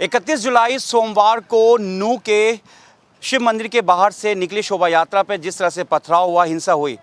31 जुलाई सोमवार को नूह के शिव मंदिर के बाहर से निकली शोभा यात्रा पर जिस तरह से पथराव हुआ, हिंसा हुई,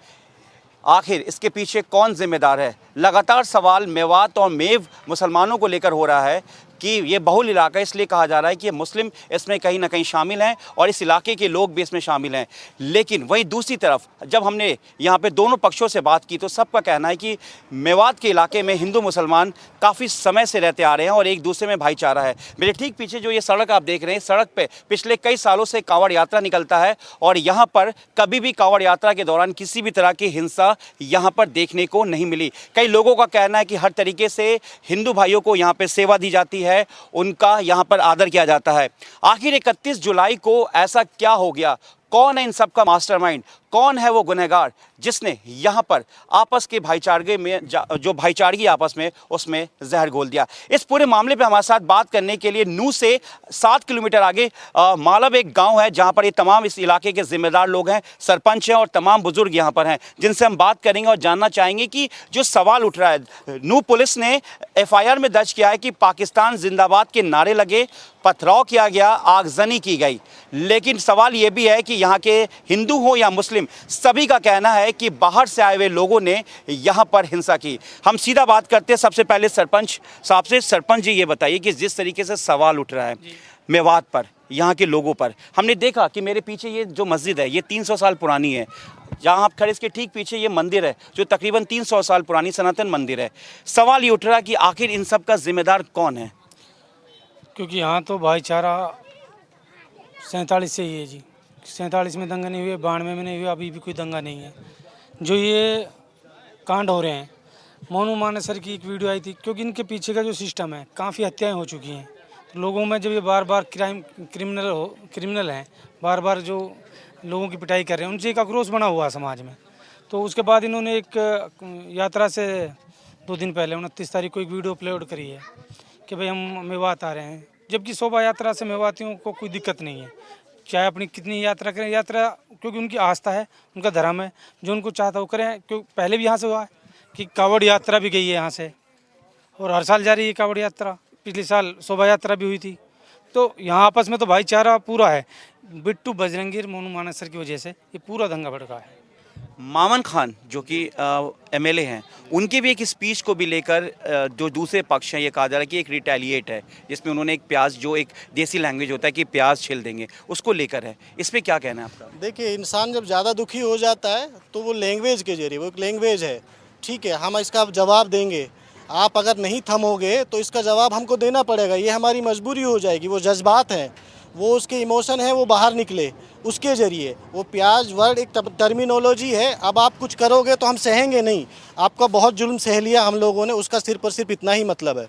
आखिर इसके पीछे कौन जिम्मेदार है? लगातार सवाल मेवात और मेव मुसलमानों को लेकर हो रहा है कि ये बहुल इलाका इसलिए कहा जा रहा है कि मुस्लिम इसमें कहीं ना कहीं शामिल हैं और इस इलाके के लोग भी इसमें शामिल हैं। लेकिन वहीं दूसरी तरफ जब हमने यहाँ पे दोनों पक्षों से बात की तो सबका कहना है कि मेवात के इलाके में हिंदू मुसलमान काफ़ी समय से रहते आ रहे हैं और एक दूसरे में भाईचारा है। मेरे ठीक पीछे जो ये सड़क आप देख रहे हैं, सड़क पर पिछले कई सालों से कांवड़ यात्रा निकलता है और यहाँ पर कभी भी कांवड़ यात्रा के दौरान किसी भी तरह की हिंसा यहाँ पर देखने को नहीं मिली। कई लोगों का कहना है कि हर तरीके से हिंदू भाइयों को यहाँ पर सेवा दी जाती है, उनका यहां पर आदर किया जाता है। आखिर 31 जुलाई को ऐसा क्या हो गया? कौन है इन सब का मास्टरमाइंड? कौन है वो गुनहगार जिसने यहाँ पर आपस के भाईचारे में जो भाईचारगी आपस में उसमें जहर घोल दिया? इस पूरे मामले पे हमारे साथ बात करने के लिए नूह से 7 किलोमीटर आगे मालव एक गांव है जहाँ पर ये तमाम इस इलाके के जिम्मेदार लोग हैं, सरपंच हैं और तमाम बुजुर्ग यहाँ पर हैं, जिनसे हम बात करेंगे और जानना चाहेंगे कि जो सवाल उठ रहा है। नूह पुलिस ने FIR में दर्ज किया है कि पाकिस्तान जिंदाबाद के नारे लगे, पथराव किया गया, आगजनी की गई। लेकिन सवाल ये भी है कि यहाँ के हिंदू हो या मुस्लिम, सभी का कहना है कि बाहर से आए हुए लोगों ने यहाँ पर हिंसा की। हम सीधा बात करते हैं सबसे पहले सरपंच साहब से। सरपंच जी, ये बताइए कि जिस तरीके से सवाल उठ रहा है मेवात पर, यहाँ के लोगों पर, हमने देखा कि मेरे पीछे ये जो मस्जिद है ये 300 साल पुरानी है। जहाँ आप खड़े इसके ठीक पीछे ये मंदिर है जो तकरीबन 300 साल पुरानी सनातन मंदिर है। सवाल ये उठ रहा है कि आखिर इन सब का जिम्मेदार कौन है? क्योंकि यहाँ तो भाईचारा 47 से ही है जी। 47 में दंगा नहीं हुए, 92 में नहीं हुआ, अभी भी कोई दंगा नहीं है। जो ये कांड हो रहे हैं, मोनू मानेसर की एक वीडियो आई थी, क्योंकि इनके पीछे का जो सिस्टम है, काफ़ी हत्याएं हो चुकी हैं। तो लोगों में जब ये बार बार क्रिमिनल हैं, बार बार जो लोगों की पिटाई कर रहे हैं, उनसे एक आक्रोश बना हुआ है समाज में। तो उसके बाद इन्होंने एक यात्रा से 2 दिन पहले 29 तारीख को एक वीडियो अपलोड करी है कि भाई हम मेवात आ रहे हैं। जबकि शोभा यात्रा से मेवातियों को कोई दिक्कत नहीं है, चाहे अपनी कितनी यात्रा करें। यात्रा क्योंकि उनकी आस्था है, उनका धर्म है, जो उनको चाहता वो करें। क्योंकि पहले भी यहाँ से हुआ है कि कांवड़ यात्रा भी गई है यहाँ से, और हर साल जा रही है कांवड़ यात्रा। पिछले साल शोभा यात्रा भी हुई थी। तो यहाँ आपस में तो भाईचारा पूरा है। बिट्टू बजरंगी मोनू मानेसर की वजह से ये पूरा दंगा भड़का है। मामन खान जो कि MLA हैं, उनके भी एक स्पीच को भी लेकर जो दूसरे पक्ष हैं, ये कहा जा रहा है कि एक रिटेलिएट है, जिसमें उन्होंने एक प्याज, जो एक देसी लैंग्वेज होता है कि प्याज छील देंगे, उसको लेकर है। इस पर क्या कहना है आपका? देखिए, इंसान जब ज़्यादा दुखी हो जाता है तो वो लैंग्वेज के जरिए, वो एक लैंग्वेज है, ठीक है, हम इसका जवाब देंगे। आप अगर नहीं थमोगे तो इसका जवाब हमको देना पड़ेगा, ये हमारी मजबूरी हो जाएगी। वो जज्बात हैं, वो उसके इमोशन हैं, वो बाहर निकले उसके ज़रिए। वो प्याज वर्ड एक टर्मिनोलॉजी है। अब आप कुछ करोगे तो हम सहेंगे नहीं। आपका बहुत जुल्म सह लिया हम लोगों ने, उसका सिर्फ और सिर्फ इतना ही मतलब है।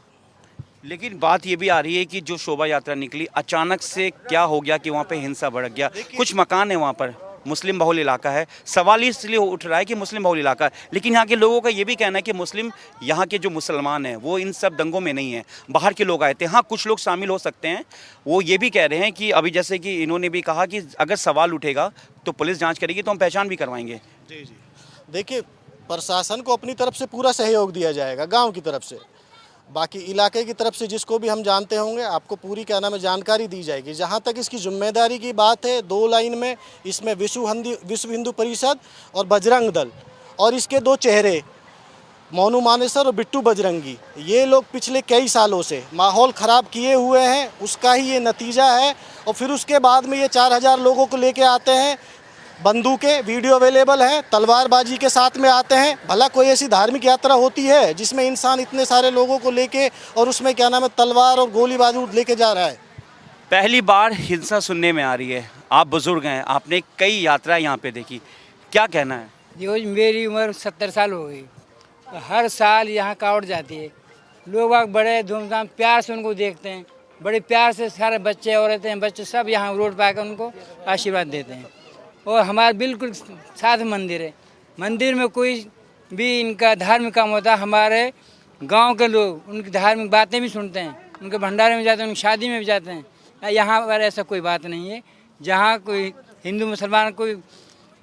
लेकिन बात ये भी आ रही है कि जो शोभा यात्रा निकली, अचानक से क्या हो गया कि वहाँ पे हिंसा भड़क गया। कुछ मकान है वहाँ पर, मुस्लिम बहुल इलाका है। सवाल इसलिए उठ रहा है कि मुस्लिम बहुल इलाका है, लेकिन यहाँ के लोगों का ये भी कहना है कि मुस्लिम, यहाँ के जो मुसलमान हैं वो इन सब दंगों में नहीं है, बाहर के लोग आए थे। हाँ, कुछ लोग शामिल हो सकते हैं। वो ये भी कह रहे हैं कि अभी जैसे कि इन्होंने भी कहा कि अगर सवाल उठेगा तो पुलिस जाँच करेगी, तो हम पहचान भी करवाएंगे। जी जी, देखिए, प्रशासन को अपनी तरफ से पूरा सहयोग दिया जाएगा, गाँव की तरफ से। बाकी इलाके की तरफ से जिसको भी हम जानते होंगे, आपको पूरी क्या नाम है जानकारी दी जाएगी। जहाँ तक इसकी जिम्मेदारी की बात है, 2 लाइन में इसमें विश्व हिंदू परिषद और बजरंग दल, और इसके 2 चेहरे मोनू मानेसर और बिट्टू बजरंगी, ये लोग पिछले कई सालों से माहौल ख़राब किए हुए हैं। उसका ही ये नतीजा है। और फिर उसके बाद में ये 4000 लोगों को लेके आते हैं, बंदूकें वीडियो अवेलेबल है, तलवारबाजी के साथ में आते हैं। भला कोई ऐसी धार्मिक यात्रा होती है जिसमें इंसान इतने सारे लोगों को लेके और उसमें क्या नाम है तलवार और गोली बारूद लेके जा रहा है? पहली बार हिंसा सुनने में आ रही है। आप बुजुर्ग हैं, आपने कई यात्राएं यहाँ पे देखी, क्या कहना है? जी, मेरी उम्र 70 साल हो गई। हर साल यहाँ कांवड़ जाती है। लोग बड़े धूमधाम प्यार से उनको देखते हैं, बड़े प्यार से सारे बच्चे औरतें बच्चे सब यहाँ रोड पर आकर उनको आशीर्वाद देते हैं। और हमारे बिल्कुल साथ मंदिर है। मंदिर में कोई भी इनका धार्मिक काम होता है, हमारे गांव के लोग उनकी धार्मिक बातें भी सुनते हैं, उनके भंडारे में जाते हैं, उनकी शादी में भी जाते हैं। यहाँ पर ऐसा कोई बात नहीं है। जहाँ कोई हिंदू मुसलमान कोई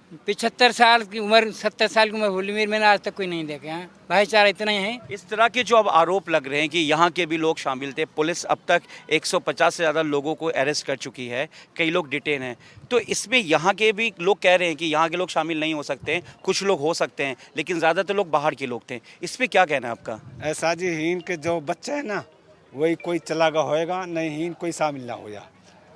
75 साल की उम्र, 70 साल की उम्र होली मेरी मैंने आज तक कोई नहीं देखे हैं। भाईचारा इतना ही है। इस तरह के जो अब आरोप लग रहे हैं कि यहाँ के भी लोग शामिल थे, पुलिस अब तक 150 से ज़्यादा लोगों को अरेस्ट कर चुकी है, कई लोग डिटेन हैं, तो इसमें यहाँ के भी लोग कह रहे हैं कि यहाँ के लोग शामिल नहीं हो सकते हैं, कुछ लोग हो सकते हैं, लेकिन ज़्यादातर लोग बाहर के लोग थे। इस पर क्या कहना है आपका? ऐसा जी हीन के जो बच्चे हैं ना, वही कोई चलागा होएगा, नहीं हीन कोई शामिल ना हो जा।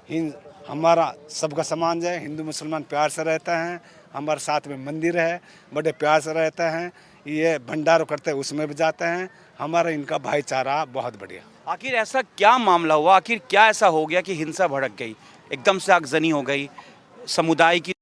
हीन हमारा सबका समाज है, हिंदू मुसलमान प्यार से रहते हैं, हमारे साथ में मंदिर है, बड़े प्यार से रहते हैं, ये भंडारों करते हैं उसमें भी जाते हैं, हमारा इनका भाईचारा बहुत बढ़िया। आखिर ऐसा क्या मामला हुआ, आखिर क्या ऐसा हो गया कि हिंसा भड़क गई, एकदम से आगजनी हो गई समुदाय की?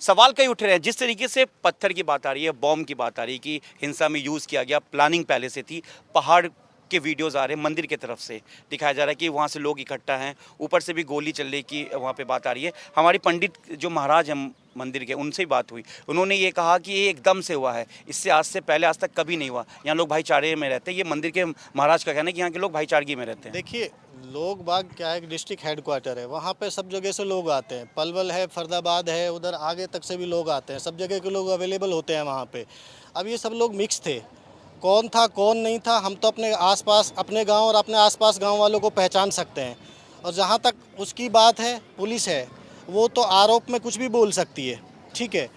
सवाल कई उठ रहे हैं, जिस तरीके से पत्थर की बात आ रही है, बॉम्ब की बात आ रही है कि हिंसा में यूज़ किया गया, प्लानिंग पहले से थी, पहाड़ के वीडियोस आ रहे हैं, मंदिर की तरफ से दिखाया जा रहा है कि वहाँ से लोग इकट्ठा हैं, ऊपर से भी गोली चलने की वहाँ पे बात आ रही है। हमारी पंडित जो महाराज हैं मंदिर के, उनसे ही बात हुई, उन्होंने ये कहा कि ये एकदम से हुआ है, इससे आज से पहले आज तक कभी नहीं हुआ, यहाँ लोग भाईचारे में रहते हैं। ये मंदिर के महाराज का कहना है कि यहाँ के लोग भाईचारगी में रहते हैं। देखिए, लोग बाग क्या है, डिस्ट्रिक्ट हेडक्वार्टर है, वहाँ पे सब जगह से लोग आते हैं, पलवल है, फरीदाबाद है, उधर आगे तक से भी लोग आते हैं, सब जगह के लोग अवेलेबल होते हैं वहाँ पे। अब ये सब लोग मिक्स थे, कौन था कौन नहीं था, हम तो अपने आसपास, अपने गांव और अपने आसपास गांव वालों को पहचान सकते हैं। और जहां तक उसकी बात है, पुलिस है, वो तो आरोप में कुछ भी बोल सकती है, ठीक है।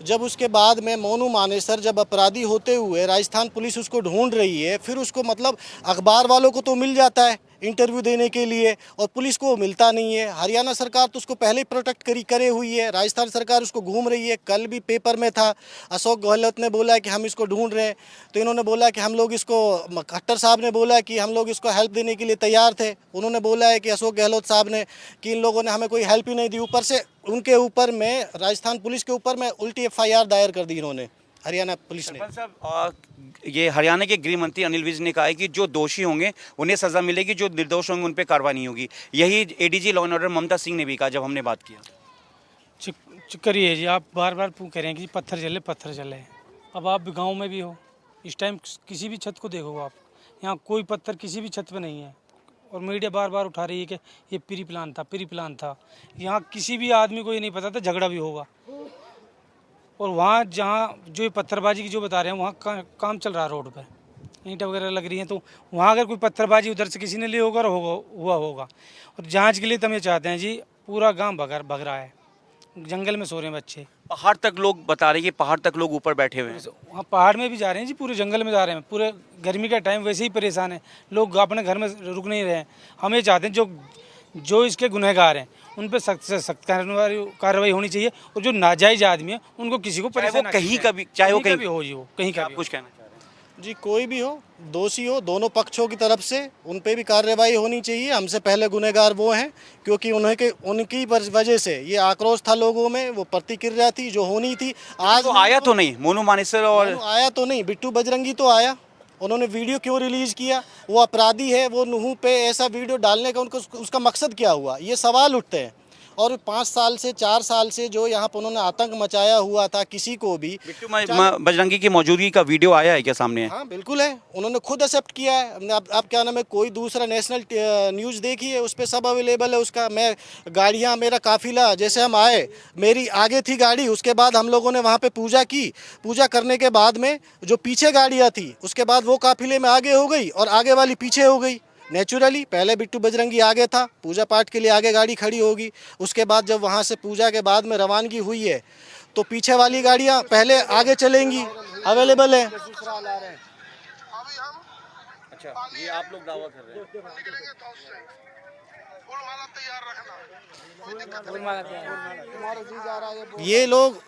जब उसके बाद में मोनू मानेसर जब अपराधी होते हुए राजस्थान पुलिस उसको ढूंढ रही है, फिर उसको मतलब अखबार वालों को तो मिल जाता है इंटरव्यू देने के लिए, और पुलिस को मिलता नहीं है। हरियाणा सरकार तो उसको पहले ही प्रोटेक्ट करे हुई है, राजस्थान सरकार उसको घूम रही है। कल भी पेपर में था, अशोक गहलोत ने बोला कि हम इसको ढूंढ रहे हैं, तो इन्होंने बोला कि हम लोग इसको, खट्टर साहब ने बोला कि हम लोग इसको हेल्प देने के लिए तैयार थे। उन्होंने बोला है कि अशोक गहलोत साहब ने कि इन लोगों ने हमें कोई हेल्प ही नहीं दी, ऊपर से उनके ऊपर में, राजस्थान पुलिस के ऊपर में उल्टी FIR दायर कर दी इन्होंने, हरियाणा पुलिस ने। साहब, ये हरियाणा के गृह मंत्री अनिल विज ने कहा है कि जो दोषी होंगे उन्हें सजा मिलेगी, जो निर्दोष होंगे उन पर कार्रवाई नहीं होगी। यही ADG लॉ एंड ऑर्डर ममता सिंह ने भी कहा जब हमने बात किया। करिए जी, आप बार बार कह रहे हैं कि पत्थर चले पत्थर चले। अब आप गांव में भी हो, इस टाइम किसी भी छत को देखो आप, यहाँ कोई पत्थर किसी भी छत पे नहीं है, और मीडिया बार बार उठा रही है कि ये प्री प्लान था। यहाँ किसी भी आदमी को ये नहीं पता था झगड़ा भी होगा। और वहाँ जहाँ जो ये पत्थरबाजी की जो बता रहे हैं, वहाँ काम चल रहा है, रोड पे ईंट वगैरह लग रही हैं, तो वहाँ अगर कोई पत्थरबाजी उधर से किसी ने ली होगा हुआ होगा। और जांच के लिए तो हम ये चाहते हैं जी, पूरा गांव भग रहा है, जंगल में सो रहे हैं बच्चे, पहाड़ तक लोग बता रहे हैं कि पहाड़ तक लोग ऊपर बैठे हुए हैं। वहाँ पहाड़ में भी जा रहे हैं जी, पूरे जंगल में जा रहे हैं, पूरे गर्मी का टाइम वैसे ही परेशान है लोग, अपने घर में रुक नहीं रहे हैं। हम ये चाहते हैं जो इसके गुनहगार हैं उन पर सख्त से सख्त कार्रवाई होनी चाहिए, और जो नाजायज आदमी है उनको किसी को परेशान कहीं का भी, चाहे वो कहीं भी हो जी, वो कहीं का भी कुछ कहना चाह रहे हैं? जी, कोई भी हो, दोषी हो, दोनों पक्षों की तरफ से उन पे भी कार्रवाई होनी चाहिए। हमसे पहले गुनहगार वो हैं, क्योंकि उनकी वजह से ये आक्रोश था लोगों में, वो प्रतिक्रिया थी जो होनी थी। आज तो आया तो नहीं मोनू मानेसर, और आया तो नहीं, बिट्टू बजरंगी तो आया, उन्होंने वीडियो क्यों रिलीज किया? वो अपराधी है, वो नुहू पे ऐसा वीडियो डालने का उनको उसका मकसद क्या हुआ, ये सवाल उठते हैं। और 5 साल से 4 साल से जो यहाँ पर उन्होंने आतंक मचाया हुआ था, किसी को भी। बिट्टू बजरंगी की मौजूदगी का वीडियो आया है क्या सामने? हाँ बिल्कुल है, उन्होंने खुद एक्सेप्ट किया है। आप क्या नाम है, कोई दूसरा नेशनल न्यूज़ देखिए, उस पर सब अवेलेबल है उसका। मैं गाड़ियाँ, मेरा काफिला, जैसे हम आए, मेरी आगे थी गाड़ी, उसके बाद हम लोगों ने वहाँ पे पूजा की। पूजा करने के बाद में जो पीछे गाड़ियाँ थी, उसके बाद वो काफिले में आगे हो गई और आगे वाली पीछे हो गई। नेचुरली पहले बिट्टू बजरंगी आगे था, पूजा पाठ के लिए आगे गाड़ी खड़ी होगी। उसके बाद जब वहाँ से पूजा के बाद में रवानगी हुई है, तो पीछे वाली गाड़ियाँ पहले आगे चलेंगी, अवेलेबल है। अच्छा, ये आप लोग दावा कर रहे हैं? ये लोग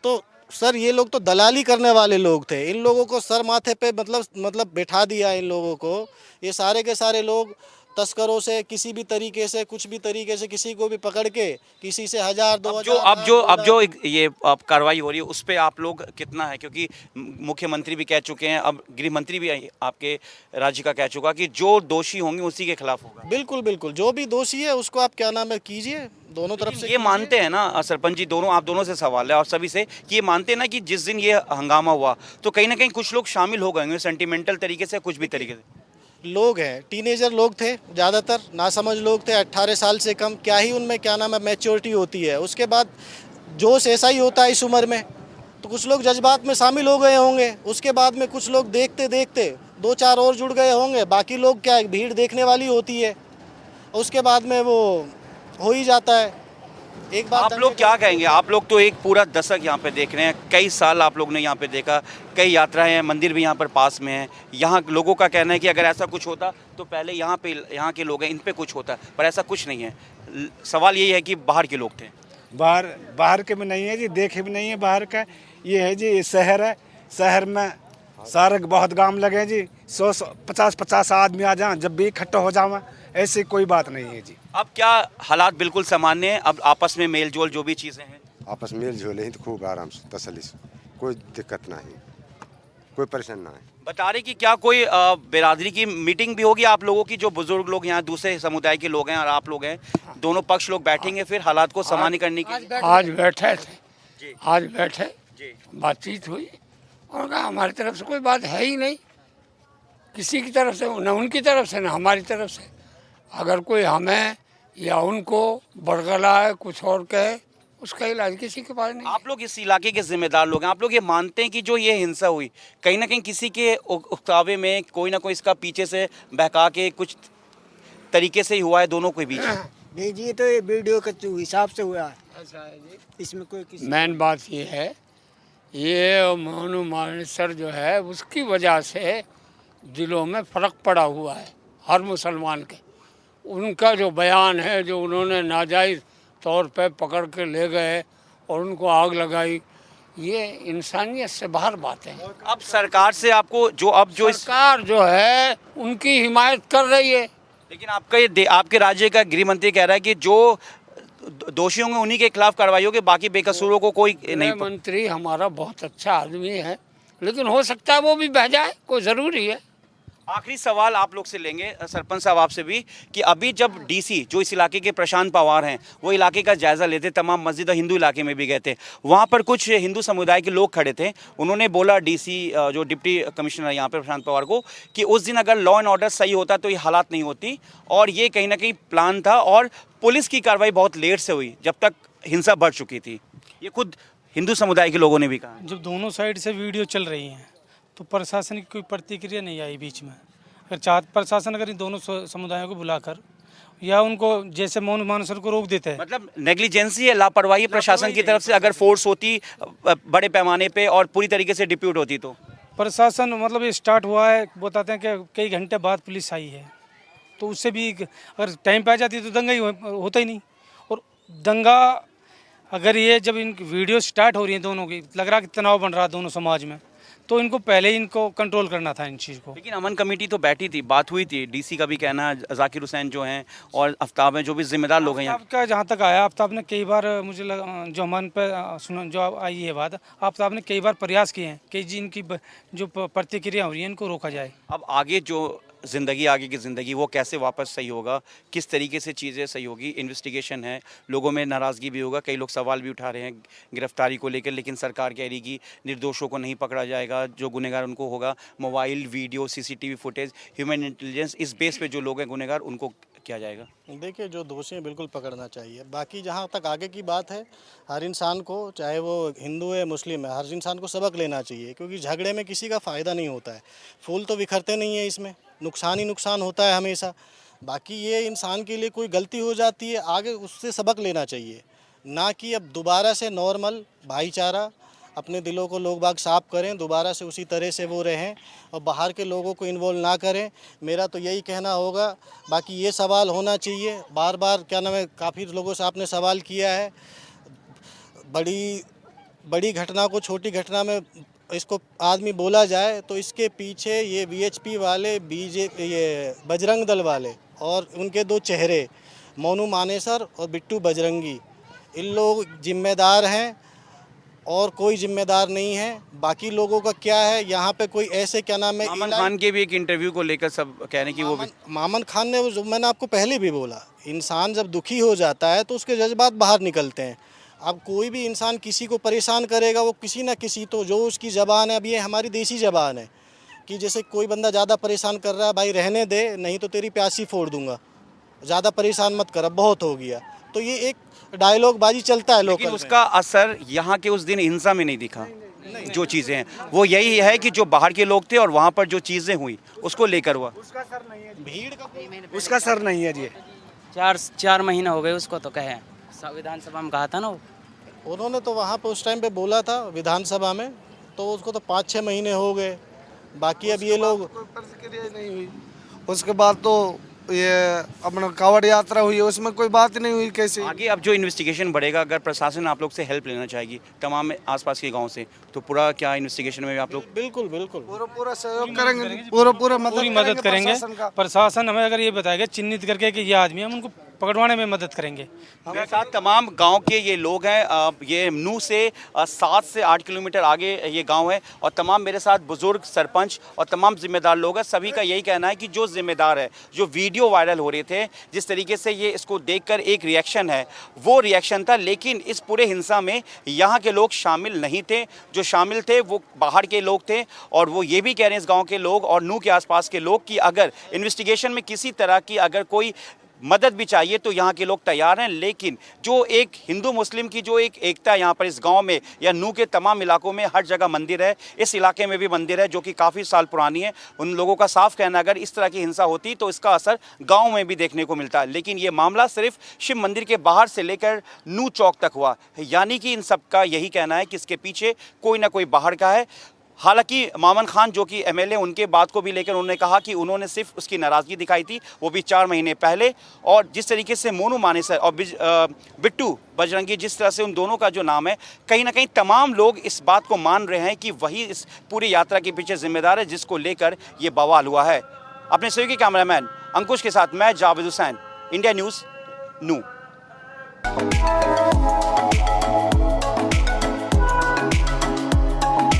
तो सर, ये लोग तो दलाली करने वाले लोग थे। इन लोगों को सर माथे पे मतलब बैठा दिया इन लोगों को। ये सारे के सारे लोग तस्करों से किसी भी तरीके से, कुछ भी तरीके से किसी को भी पकड़ के, किसी से 1000 2000 अब जो ये अब कार्रवाई हो रही है उस पे आप लोग कितना है? क्योंकि मुख्यमंत्री भी कह चुके हैं, अब गृह मंत्री भी आपके राज्य का कह चुका कि जो दोषी होंगे उसी के खिलाफ होगा। बिल्कुल बिल्कुल, जो भी दोषी है उसको आप क्या नाम है कीजिए, दोनों तरफ से ये मानते हैं ना सरपंच जी, दोनों, आप दोनों से सवाल है और सभी से, कि ये मानते हैं ना कि जिस दिन ये हंगामा हुआ तो कहीं ना कहीं कुछ लोग शामिल हो गए सेंटिमेंटल तरीके से, कुछ भी तरीके से लोग हैं, टीनेजर लोग थे, ज़्यादातर नासमझ लोग थे, 18 साल से कम। क्या ही उनमें क्या नाम है मैच्योरिटी होती है। उसके बाद जोश ऐसा ही होता है इस उम्र में, तो कुछ लोग जज्बात में शामिल हो गए होंगे। उसके बाद में कुछ लोग देखते देखते 2-4 और जुड़ गए होंगे, बाकी लोग क्या भीड़ देखने वाली होती है, उसके बाद में वो हो ही जाता है। एक बात आप लोग क्या कहेंगे? आप लोग तो एक पूरा दशक यहाँ पे देख रहे हैं, कई साल आप लोग ने यहाँ पे देखा, कई यात्राएं हैं, मंदिर भी यहाँ पर पास में है। यहाँ लोगों का कहना है कि अगर ऐसा कुछ होता तो पहले यहाँ के लोग हैं इन पे कुछ होता, पर ऐसा कुछ नहीं है। सवाल यही है कि बाहर के लोग थे। बाहर के में नहीं है जी, देखे भी नहीं है बाहर का। ये है जी, ये शहर है, शहर में सारे बहुत गांव लगे हैं जी। 100-50 आदमी आ जाएं, जब भी इकट्ठा हो जाए, ऐसी कोई बात नहीं है जी। अब क्या हालात बिल्कुल सामान्य है? अब आपस में मेल जोल जो भी चीज़ें हैं, आपस में मेल जोल है तो खूब आराम से तसल्ली से, कोई दिक्कत ना है, कोई परेशान ना है। बता रहे कि क्या कोई बिरादरी की मीटिंग भी होगी आप लोगों की, जो बुजुर्ग लोग यहाँ दूसरे समुदाय के लोग हैं और आप लोग हैं, दोनों पक्ष लोग बैठेंगे फिर हालात को सामान्य करने के लिए? आज बैठे थे जी। आज बैठे, जी। बातचीत हुई और कहा हमारी तरफ से कोई बात है ही नहीं, किसी की तरफ से, न उनकी तरफ से न हमारी तरफ से। अगर कोई हमें या उनको बरगला है, कुछ और कहे, उसका इलाज किसी के पास नहीं। आप लोग इस इलाके के जिम्मेदार लोग हैं, आप लोग ये मानते हैं कि जो ये हिंसा हुई कहीं ना कहीं किसी के उकसावे में कोई ना कोई इसका पीछे से बहका के कुछ तरीके से ही हुआ है दोनों के बीच? भेजिए तो ये वीडियो के हिसाब से हुआ है, इसमें कोई किसी मेन बात ये है, ये मोनू मानेसर जो है उसकी वजह से दिलों में फ़र्क पड़ा हुआ है हर मुसलमान के। उनका जो बयान है, जो उन्होंने नाजायज़ तौर पे पकड़ के ले गए और उनको आग लगाई, ये इंसानियत से बाहर बात है। अब सरकार से आपको जो सरकार जो है उनकी हिमायत कर रही है, लेकिन आपके राज्य का गृह मंत्री कह रहा है कि जो दोषी होंगे उन्हीं के खिलाफ कार्रवाई होगी, बाकी बेकसूरों को कोई नहीं। गृह मंत्री हमारा बहुत अच्छा आदमी है, लेकिन हो सकता है वो भी बह जाए, कोई ज़रूरी है। आखिरी सवाल आप लोग से लेंगे सरपंच साहब आपसे भी, कि अभी जब डीसी जो इस इलाके के प्रशांत पवार हैं वो इलाके का जायजा लेते, तमाम मस्जिद और हिंदू इलाके में भी गए थे, वहाँ पर कुछ हिंदू समुदाय के लोग खड़े थे, उन्होंने बोला डीसी जो डिप्टी कमिश्नर है यहाँ पर प्रशांत पवार को, कि उस दिन अगर लॉ एंड ऑर्डर सही होता तो ये हालात नहीं होती, और ये कहीं ना कहीं प्लान था और पुलिस की कार्रवाई बहुत लेट से हुई जब तक हिंसा बढ़ चुकी थी। ये खुद हिंदू समुदाय के लोगों ने भी कहा। जब दोनों साइड से वीडियो चल रही हैं तो प्रशासन की कोई प्रतिक्रिया नहीं आई बीच में। अगर प्रशासन अगर इन दोनों समुदायों को बुलाकर या उनको जैसे मौन मानसर को रोक देते हैं, मतलब नेग्लिजेंसी है, लापरवाही प्रशासन की तरफ से, अगर फोर्स होती बड़े पैमाने पे और पूरी तरीके से डिप्यूट होती तो। प्रशासन मतलब ये स्टार्ट हुआ है, बताते हैं कि कई घंटे बाद पुलिस आई है, तो उससे भी अगर टाइम पे आ जाती तो दंगा ही होता ही नहीं। और दंगा अगर ये जब इन वीडियो स्टार्ट हो रही है दोनों की, लग रहा है कि तनाव बन रहा है दोनों समाज में, तो इनको पहले ही इनको कंट्रोल करना था इन चीज़ को। लेकिन अमन कमेटी तो बैठी थी, बात हुई थी, डीसी का भी कहना है, जाकिर हुसैन जो हैं और आफ्ताब हैं जो भी जिम्मेदार लोग हैं यहाँ। आफ्ताब का जहाँ तक आया, आफ्ताब ने कई बार मुझे लगा, जो अमन पे सुन जो आई है बात, आफ्ताब ने कई बार प्रयास किए हैं कि जी इनकी जो प्रतिक्रिया हो रही है इनको रोका जाए। अब आगे जो ज़िंदगी, आगे की ज़िंदगी वो कैसे वापस सही होगा, किस तरीके से चीज़ें सही होगी, इन्वेस्टिगेशन है, लोगों में नाराज़गी भी होगा, कई लोग सवाल भी उठा रहे हैं गिरफ्तारी को लेकर, लेकिन सरकार कह रही कि निर्दोषों को नहीं पकड़ा जाएगा, जो गुनहगार उनको होगा, mobile video CCTV footage human intelligence इस बेस पे जो लोग हैं गुनहगार उनको किया जाएगा। देखिए, जो दोषी हैं बिल्कुल पकड़ना चाहिए। बाकी जहाँ तक आगे की बात है, हर इंसान को, चाहे वो हिंदू है मुस्लिम है, हर इंसान को सबक लेना चाहिए, क्योंकि झगड़े में किसी का फ़ायदा नहीं होता है। फूल तो बिखरते नहीं है, इसमें नुकसान ही नुकसान होता है हमेशा। बाकी ये इंसान के लिए कोई गलती हो जाती है, आगे उससे सबक लेना चाहिए, ना कि अब दोबारा से नॉर्मल भाईचारा अपने दिलों को लोग बाग साफ करें, दोबारा से उसी तरह से वो रहें और बाहर के लोगों को इन्वॉल्व ना करें। मेरा तो यही कहना होगा। बाकी ये सवाल होना चाहिए बार बार, क्या नाम है, काफ़ी लोगों से आपने सवाल किया है, बड़ी घटना को छोटी घटना में इसको आदमी बोला जाए, तो इसके पीछे ये वीएचपी वाले, ये बजरंग दल वाले और उनके दो चेहरे मोनू मानेसर और बिट्टू बजरंगी, इन लोग जिम्मेदार हैं और कोई जिम्मेदार नहीं है। बाकी लोगों का क्या है, यहाँ पे कोई ऐसे, क्या नाम है, मामन खान के भी एक इंटरव्यू को लेकर सब कह रहे हैं कि वो भी, मामन खान ने, जो मैंने आपको पहले भी बोला, इंसान जब दुखी हो जाता है तो उसके जज्बात बाहर निकलते हैं। अब कोई भी इंसान किसी को परेशान करेगा, वो किसी ना किसी, तो जो उसकी ज़बान है, अब ये हमारी देसी ज़बान है कि जैसे कोई बंदा ज़्यादा परेशान कर रहा है, भाई रहने दे, नहीं तो तेरी प्यासी फोड़ दूंगा, ज़्यादा परेशान मत कर, अब बहुत हो गया। तो ये एक डायलॉग बाजी चलता है लेकिन लोकल में। उसका असर यहाँ के उस दिन हिंसा में नहीं दिखा। जो चीज़ें हैं वो यही है कि जो बाहर के लोग थे और वहाँ पर जो चीज़ें हुई उसको लेकर हुआ। भीड़ का उसका सर नहीं है जी। 4 महीने हो गए उसको तो कहे विधानसभा में कहा था ना वो। उन्होंने तो वहाँ पे उस टाइम पे बोला था विधानसभा में, तो उसको तो 5-6 महीने हो गए। बाकी अब ये लोग प्रतिक्रिया नहीं हुई। उसके बाद तो ये अपना कांवड़ यात्रा हुई है, उसमें कोई बात नहीं हुई कैसे। आगे अब जो इन्वेस्टिगेशन बढ़ेगा, अगर प्रशासन आप लोग से हेल्प लेना चाहेगी तमाम आसपास के गांव से, तो पूरा क्या इन्वेस्टिगेशन में आप लोग बिल्कुल बिल्कुल पूरा सहयोग करेंगे, पूरा पूरी मदद करेंगे। प्रशासन का। प्रशासन हमें अगर ये बताएगा चिन्हित करके कि ये आदमी है, हम उनको पकड़वाने में मदद करेंगे। मेरे साथ तमाम गांव के ये लोग हैं। ये नू से 7 से 8 किलोमीटर आगे ये गांव है और तमाम मेरे साथ बुजुर्ग, सरपंच और तमाम जिम्मेदार लोग हैं। सभी का यही कहना है कि जो जिम्मेदार है, जो वीडियो वायरल हो रहे थे, जिस तरीके से ये इसको देखकर एक रिएक्शन है, वो रिएक्शन था। लेकिन इस पूरे हिंसा में यहाँ के लोग शामिल नहीं थे। जो शामिल थे वो बाहर के लोग थे और वो ये भी कह रहे हैं इस गाँव के लोग और नू के आसपास के लोग कि अगर इन्वेस्टिगेशन में किसी तरह की अगर कोई मदद भी चाहिए तो यहाँ के लोग तैयार हैं। लेकिन जो एक हिंदू मुस्लिम की जो एक एकता है यहाँ पर इस गांव में या नू के तमाम इलाकों में हर जगह मंदिर है, इस इलाके में भी मंदिर है जो कि काफ़ी साल पुरानी है। उन लोगों का साफ कहना है अगर इस तरह की हिंसा होती तो इसका असर गांव में भी देखने को मिलता है। लेकिन ये मामला सिर्फ शिव मंदिर के बाहर से लेकर नू चौक तक हुआ, यानी कि इन सब का यही कहना है कि इसके पीछे कोई ना कोई बाहर का है। हालांकि मामन खान जो कि एमएलए, उनके बात को भी लेकर उन्होंने कहा कि उन्होंने सिर्फ उसकी नाराज़गी दिखाई थी, वो भी 4 महीने पहले। और जिस तरीके से मोनू मानेसर और बिट्टू बजरंगी, जिस तरह से उन दोनों का जो नाम है, कहीं ना कहीं तमाम लोग इस बात को मान रहे हैं कि वही इस पूरी यात्रा के पीछे जिम्मेदार है जिसको लेकर ये बवाल हुआ है। अपने सहयोगी कैमरामैन अंकुश के साथ मैं जावेद हुसैन, इंडिया न्यूज़, नू।